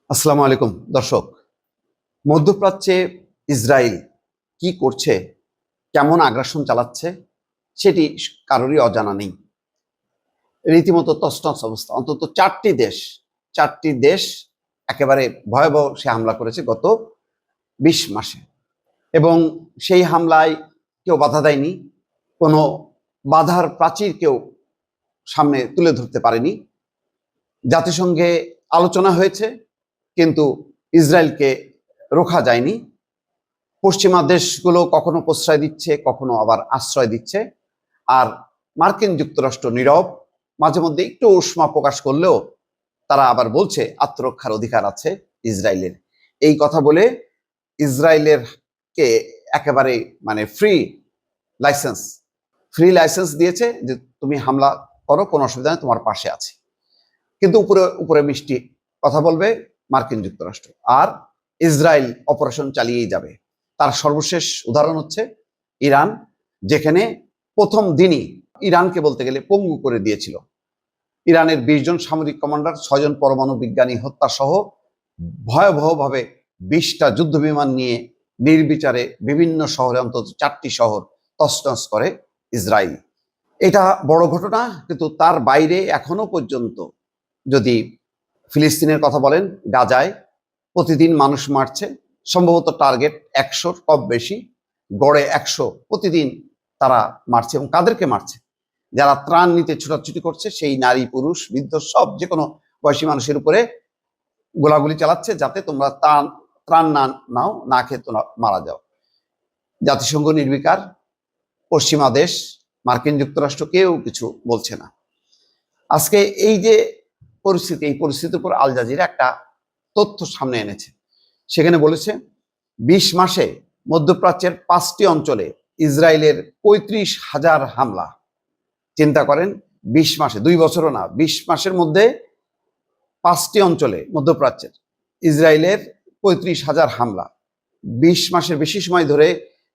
আসসালামু আলাইকুম দর্শক। মধ্যপ্রাচ্যে ইসরায়েল কি করছে, কেমন আগ্রাসন চালাচ্ছে সেটি কারোরই অজানা নেই। রীতিমতো তছনছ অবস্থা। অন্তত চারটি দেশ একেবারে ভয়াবহ সে হামলা করেছে গত ২০ মাসে, এবং সেই হামলায় কেউ বাধা দেয়নি, কোনো বাধার প্রাচীর কেউ সামনে তুলে ধরতে পারেনি। জাতিসংঘে আলোচনা হয়েছে, কিন্তু ইসরায়েলকে রোখা যায়নি। পশ্চিমা দেশগুলো কখনো প্রশ্রয় দিচ্ছে, কখনো আবার আশ্রয় দিচ্ছে, আর মার্কিন যুক্তরাষ্ট্র নীরব। মাঝে মধ্যে একটু উষ্মা প্রকাশ করলেও তারা আবার বলছে আত্মরক্ষার অধিকার আছে ইসরায়েলের। এই কথা বলে ইসরায়েলের কে একেবারে ফ্রি লাইসেন্স দিয়েছে যে তুমি হামলা করো, কোনো অসুবিধা নেই, তোমার পাশে আছি। কিন্তু উপরে উপরে মিষ্টি কথা বলবে মার্কিন যুক্তরাষ্ট্র, আর ইসরায়েল অপারেশন চালিয়েই যাবে। তার সর্বশেষ উদাহরণ হচ্ছে ইরান, যেখানে প্রথম দিনই ইরানকে বলতে গেলে পঙ্গু করে দিয়েছিল। ইরানের ২০ জন সামরিক কমান্ডার, ৬ জন পরমাণু বিজ্ঞানী হত্যা সহ ভয়াবহভাবে ২০টা যুদ্ধ বিমান নিয়ে নির্বিচারে বিভিন্ন শহরে, অন্তত ৪টি শহর তছনছ করে ইসরায়েল। এটা বড় ঘটনা, কিন্তু তার বাইরে এখনো পর্যন্ত যদি ফিলিস্তিনের কথা বলেন, গাজায় প্রতিদিন মানুষ মারছে, সম্ভবত টার্গেট ১০০-র কম বেশি, গড়ে ১০০ প্রতিদিন তারা মারছে। এবং কাদেরকে মারছে? যারা ত্রাণ নিতে ছুটাছুটি করছে, সেই নারী, পুরুষ, বৃদ্ধ, সব যে কোনো বয়সী মানুষের উপরে গোলাগুলি চালাচ্ছে, যাতে তোমরা ত্রাণ না নাও, না খেয়ে তোমরা মারা যাও। জাতিসংঘ নির্বিকার, পশ্চিমা দেশ, মার্কিন যুক্তরাষ্ট্র কেউ কিছু বলছে না। আজকে এই যে পরিস্থিতি, এই পরিস্থিতির উপর আল জাজিরা একটা তথ্য সামনে এনেছে। সেখানে বলেছে ২০ মাসে মধ্যপ্রাচ্যের ৫টি অঞ্চলে ইসরায়েলের ৩৫,০০০ হামলা। চিন্তা করেন, ২০ মাসে, ২ বছরও না, ২০ মাসের মধ্যে ৫টি অঞ্চলে মধ্যপ্রাচ্যের ইসরায়েলের ৩৫,০০০ হামলা। ২০ মাসের বেশি সময় ধরে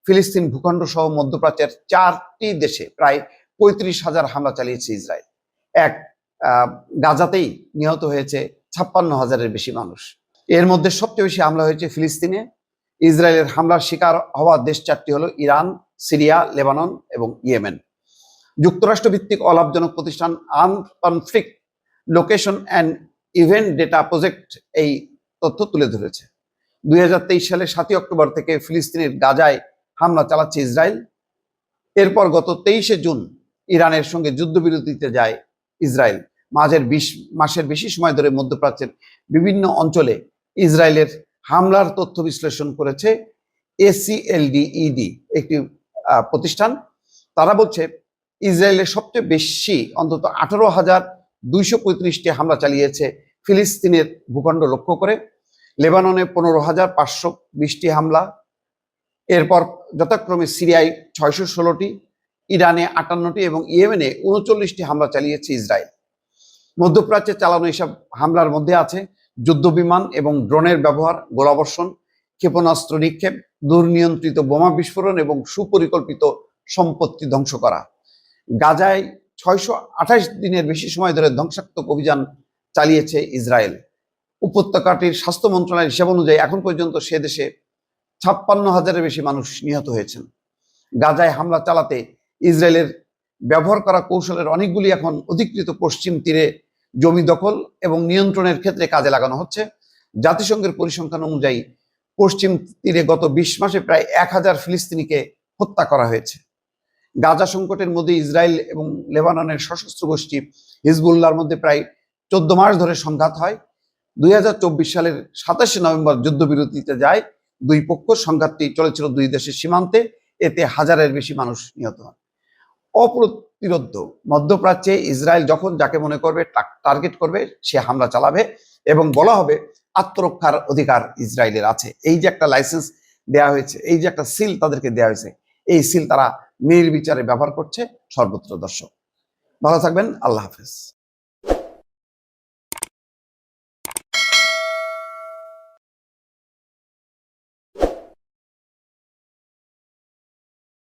ফিলিস্তিন ভূখণ্ড সহ মধ্যপ্রাচ্যের ৪টি দেশে প্রায় ৩৫,০০০ হামলা চালিয়েছে ইসরায়েল। গাজাতেই নিহত হয়েছে ৫৬,০০০-এর বেশি মানুষ। এর মধ্যে সবচেয়ে বেশি হামলা হয়েছে ফিলিস্তিনে। ইসরায়েলের হামলার শিকার হওয়া দেশ ৪টি হলো ইরান, সিরিয়া, লেবানন এবং ইয়েমেন। যুক্তরাষ্ট্র ভিত্তিক অলাভজনক প্রতিষ্ঠান armed conflict location and event data project এই তথ্য তুলে ধরেছে। ২০২৩ সালের ৭ই অক্টোবর থেকে ফিলিস্তিনের গাজায় হামলা চালাচ্ছে ইসরায়েল। এরপর গত ২৩শে জুন ইরানের সঙ্গে যুদ্ধবিরতিতে যায় ইসরায়েল। ২০ মাসের বেশি সময় ধরে মধ্যপ্রাচ্যের বিভিন্ন অঞ্চলে ইসরায়েলের হামলার তথ্য বিশ্লেষণ করেছে ACLED, একটি প্রতিষ্ঠান। তারা বলছে ইসরায়েলের সবচেয়ে বেশি, অন্তত ১৮,২৩৫টি হামলা চালিয়েছে ফিলিস্তিনের ভূখণ্ড লক্ষ্য করে। লেবাননে ১৫,৫২০টি হামলা, এরপর যথাক্রমে সিরিয়ায় ৬১৬টি, ইরানে ৫৮টি এবং ইয়েমেনে ৩৯টি হামলা চালিয়েছে ইসরায়েল। মধ্যপ্রাচ্যে চালানো এসব হামলার মধ্যে আছে যুদ্ধবিমান এবং ড্রোনের ব্যবহার, গোলাবর্ষণ, ক্ষেপণাস্ত্র নিক্ষেপ, দুর্নিয়ন্ত্রিত বোমা বিস্ফোরণ এবং সুপরিকল্পিত সম্পত্তি ধ্বংস করা। গাজায় ৬২৮ দিনের বেশি সময় ধরে ধ্বংসাত্মক অভিযান চালিয়েছে ইসরায়েল। উপত্যকাটির স্বাস্থ্য মন্ত্রণালয়ের হিসাব অনুযায়ী এখন পর্যন্ত সে দেশে ৫৬,০০০-এর বেশি মানুষ নিহত হয়েছেন। গাজায় হামলা চালাতে ইসরায়েলের ব্যবহার করা কৌশলের অনেকগুলি এখন অধিকৃত পশ্চিম তীরে জমি দখল এবং নিয়ন্ত্রণের ক্ষেত্রে কাজে লাগানো হচ্ছে। জাতিসংঘের পরিসংখ্যান অনুযায়ী পশ্চিম তীরে গত ২০ মাসে প্রায় ১,০০০ ফিলিস্তিনিকে হত্যা করা হয়েছে। গাজা সংকটের মধ্যে ইসরায়েল এবং লেবাননের সশস্ত্র গোষ্ঠী হিজবুল্লাহর মধ্যে প্রায় ১৪ মাস ধরে সংঘাত হয়। ২০২৪ সালের ২৭শে নভেম্বর যুদ্ধবিরতিতে যায় দুই পক্ষ। সংঘাতটি চলেছিল দুই দেশের সীমান্তে, এতে হাজারের বেশি মানুষ নিহত হয়। অপ্রতিরোধ্য মধ্যপ্রাচ্যে ইসরায়েল যখন যাকে মনে করবে টার্গেট করবে, সে হামলা চালাবে, এবং বলা হবে আত্মরক্ষার অধিকার ইসরায়েলের আছে। এই যে একটা লাইসেন্স দেওয়া হয়েছে, এই যে একটা সিল তাদেরকে দেওয়া হয়েছে, এই সিল তারা নির্বিচারে ব্যবহার করছে সর্বত্র। দর্শক, ভালো থাকবেন, আল্লাহ হাফেজ।